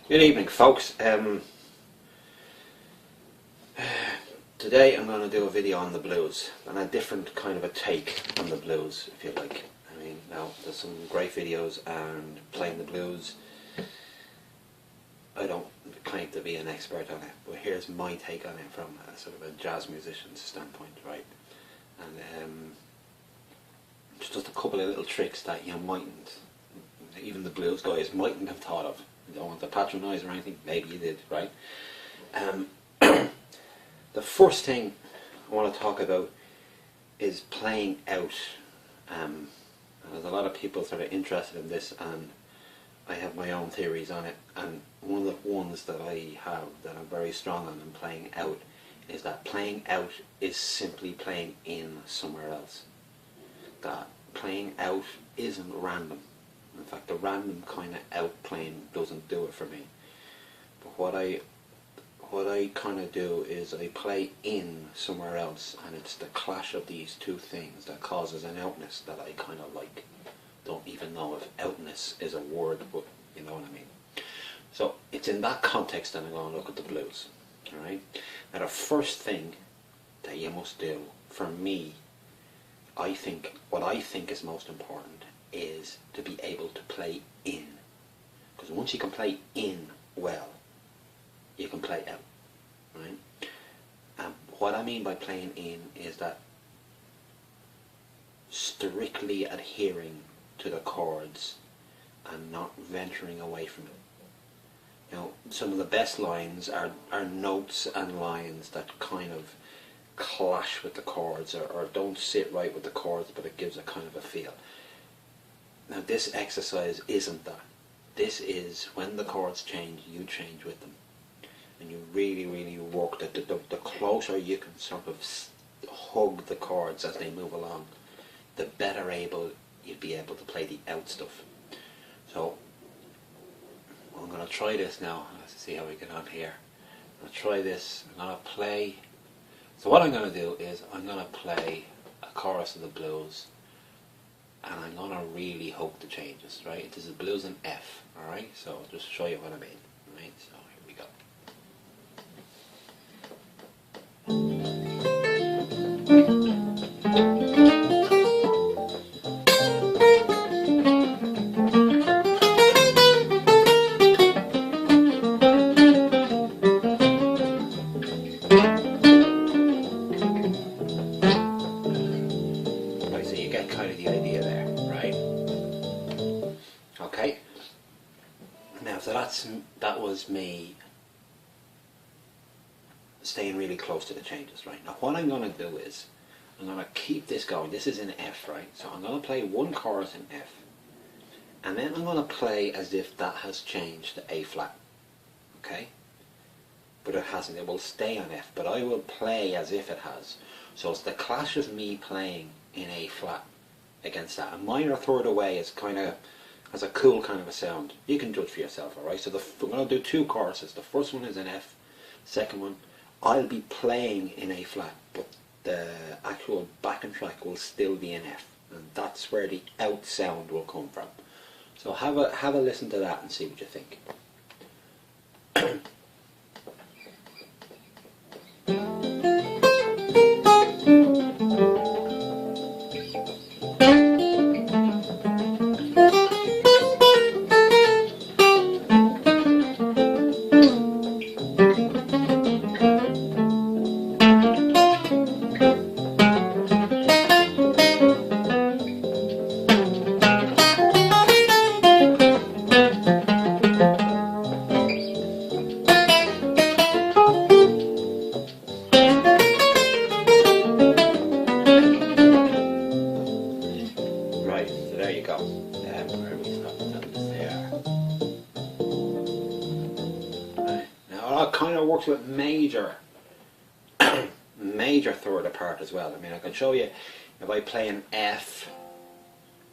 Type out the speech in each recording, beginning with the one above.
Good evening, folks. Today I'm going to do a video on the blues, and a different kind of a take on the blues, if you like. I mean, now there's some great videos and playing the blues. I don't claim to be an expert on it, but here's my take on it from a sort of a jazz musician's standpoint, right? And just a couple of little tricks that you mightn't, even the blues guys mightn't have thought of. You don't want to patronise or anything, maybe you did, right? The first thing I want to talk about is playing out. There's a lot of people sort of interested in this, and I have my own theories on it, and one of the ones that I have that I'm very strong on in playing out is that playing out is simply playing in somewhere else. That playing out isn't random. In fact, the random kind of out playing doesn't do it for me. But what I kind of do is I play in somewhere else, and it's the clash of these two things that causes an outness that I kind of like. Don't even know if outness is a word, but you know what I mean. So it's in that context that I'm going to look at the blues. Alright? Now the first thing that you must do, for me, what I think is most important is to be able to play in. Because once you can play in well, you can play out. Right? And what I mean by playing in is that strictly adhering to the chords and not venturing away from it. You know, some of the best lines are notes and lines that kind of clash with the chords or don't sit right with the chords, but it gives a kind of a feel. Now this exercise isn't that. This is when the chords change, you change with them. And you really, really work that the closer you can sort of hug the chords as they move along, the better you'd be able to play the out stuff. So I'm going to try this now. Let's see how we get on here. I'm going to try this. I'm going to play. So what I'm going to do is I'm going to play a chorus of the blues, and I'm going to really hope the changes, right? This is blues in F, alright? So I'll just show you what I mean, right? So here we go. Right, so you get kind of the idea there, right? Okay. Now, so that was me staying really close to the changes, right? Now what I'm going to do is I'm going to keep this going. This is in F, right? So I'm going to play one chorus in F, and then I'm going to play as if that has changed to A flat, okay? But it hasn't. It will stay on F, but I will play as if it has. So it's the clash of me playing in A flat against that. A minor third away is kind of has a cool kind of a sound. You can judge for yourself, alright? So we're going to do two choruses. The first one is in F, second one I'll be playing in A flat, but the actual backing track will still be in F, and that's where the out sound will come from. So have a listen to that and see what you think. Kind of works with major third apart as well. I mean, I can show you if I play an F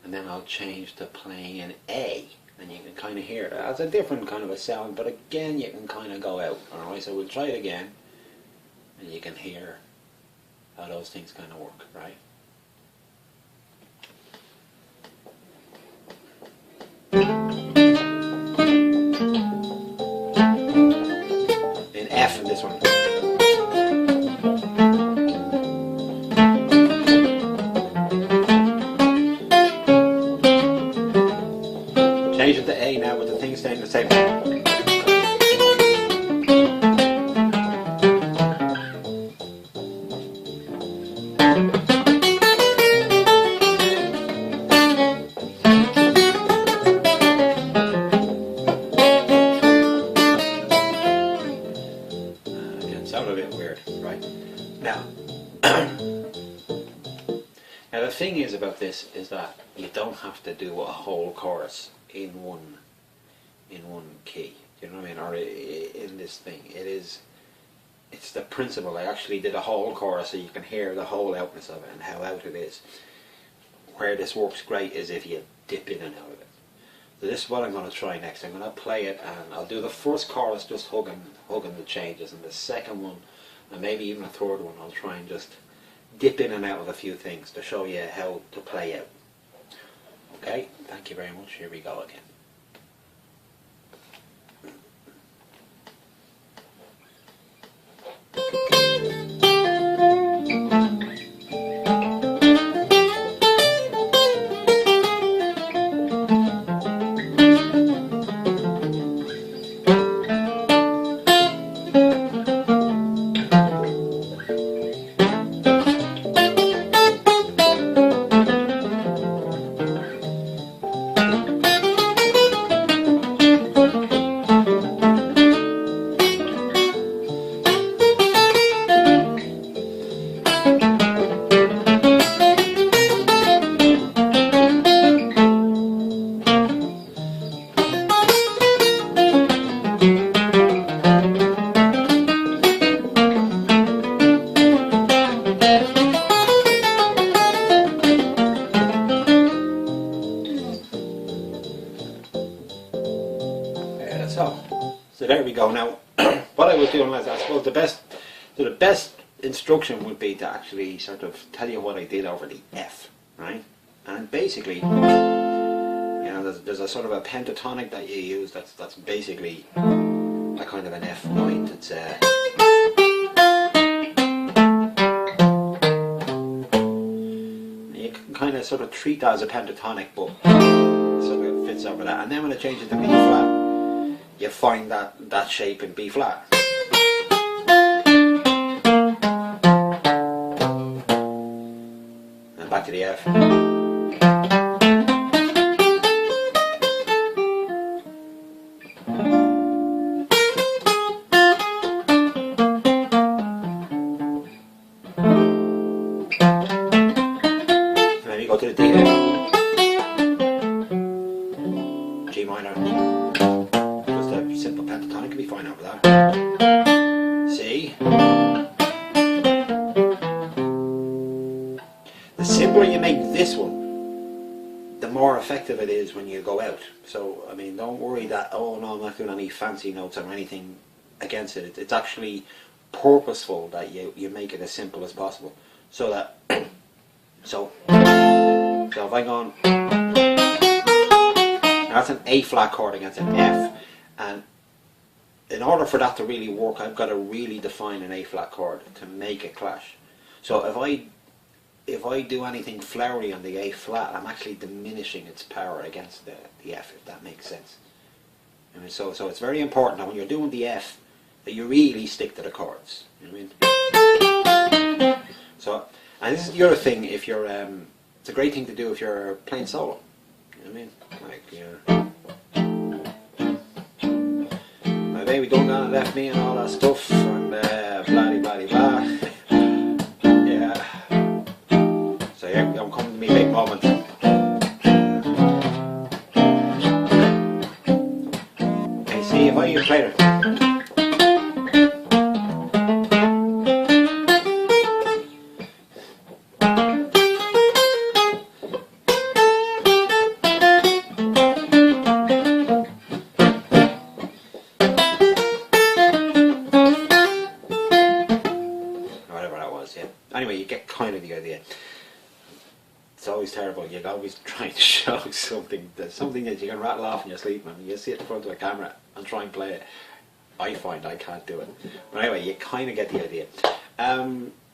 and then I'll change to playing an A, and you can kind of hear it. It's a different kind of a sound, but again you can kind of go out. Alright, so we'll try it again, and you can hear how those things kind of work, right? in the same. Again, sounded a bit weird, right? Now, now the thing is about this is that you don't have to do a whole chorus in one key. You know what I mean? Or in this thing, it's the principle. I actually did a whole chorus so you can hear the whole outness of it and how out it is. Where this works great is if you dip in and out of it. So this is what I'm going to try next. I'm going to play it, and I'll do the first chorus just hugging the changes, and the second one, and maybe even a third one, I'll try and just dip in and out of a few things to show you how to play out. Okay, thank you very much. Here we go again. So there we go. Now, what I was doing was, I suppose the best instruction would be to actually sort of tell you what I did over the F, right? And basically, you know, there's a sort of a pentatonic that you use. That's basically a kind of an F point. It's you can kind of sort of treat that as a pentatonic, but so it fits over that. And then when it changes to B flat, you find that shape in B flat. And back to the F. And then you go to the D, G minor. Simple pentatonic can be fine over there. C. The simpler you make this one, the more effective it is when you go out. So, I mean, don't worry that, oh no, I'm not doing any fancy notes or anything against it. It's actually purposeful that you make it as simple as possible. So that, so if I go on, that's an A flat chord against an F. And in order for that to really work, I've got to really define an A flat chord to make it clash. So if I do anything flowery on the A flat, I'm actually diminishing its power against the F, if that makes sense. I mean, so it's very important that when you're doing the F, that you really stick to the chords. You know what I mean? So, and this is the other thing. If you're, it's a great thing to do if you're playing solo. You know what I mean? Like, my baby done that, left me and all that stuff, and blah blah blah. Yeah. So here we go, I'm coming to me big moment. Okay, see if I can play it. Anyway, you get kind of the idea. It's always terrible. You're always trying to show something that you can rattle off in your sleep, and you sit in front of a camera and try and play it. I find I can't do it. But anyway, you kind of get the idea.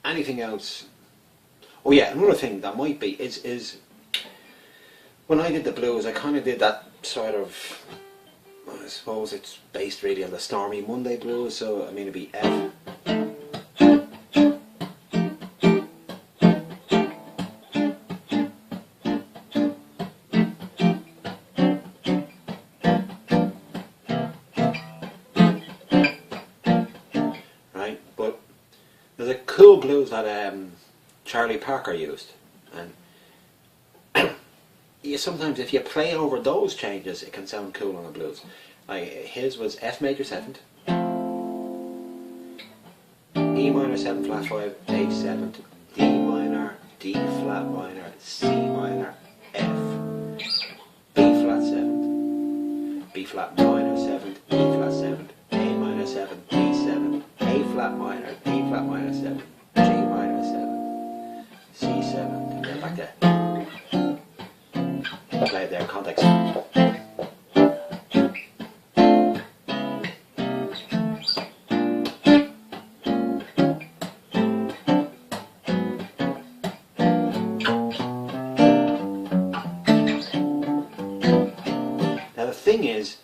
Anything else? Oh yeah, another thing that might be is when I did the blues, I kind of did that sort of I suppose it's based really on the Stormy Monday blues, so I mean it'd be F. Right, but there's a cool blues that Charlie Parker used, and sometimes if you play over those changes, it can sound cool on a blues. Like his was F major 7th, E minor 7 flat 5, A 7th, D minor, D flat minor, C minor, F, B flat 7th, B flat minor 7th, E flat 7th, A minor 7th, B 7th, A flat minor 7th, G minor 7th, C 7th, and then back there. Play it there in context. Now the thing is,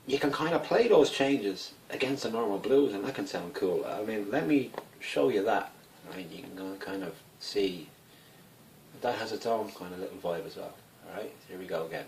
you can kind of play those changes against a normal blues and that can sound cool. I mean, let me show you that. Right, you can kind of see that has its own kind of little vibe as well. Alright, here we go again.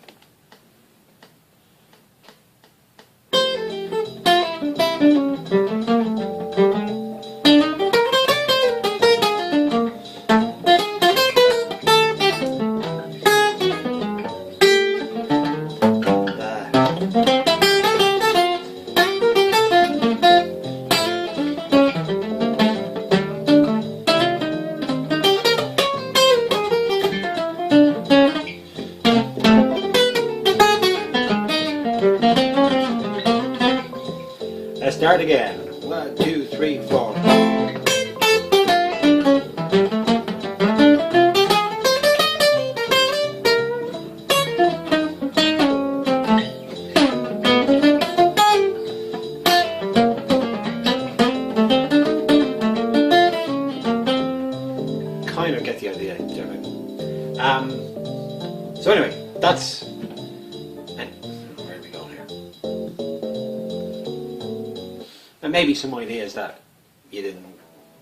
Let's start again. 1, 2, 3, 4. Kind of get the idea, do you know what I mean? So anyway, that's. Where are we going here? And maybe some ideas that you didn't,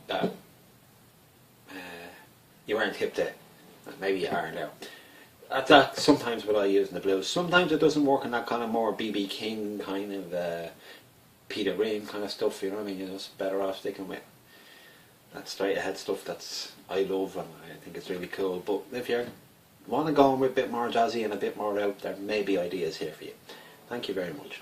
that you weren't hip to. Maybe you are now. That's sometimes what I use in the blues. Sometimes it doesn't work in that kind of more B.B. King kind of Peter Green kind of stuff. You know what I mean? You're just better off sticking with that straight ahead stuff. That's I love and I think it's really cool. But if you want to go on with a bit more jazzy and a bit more out, there may be ideas here for you. Thank you very much.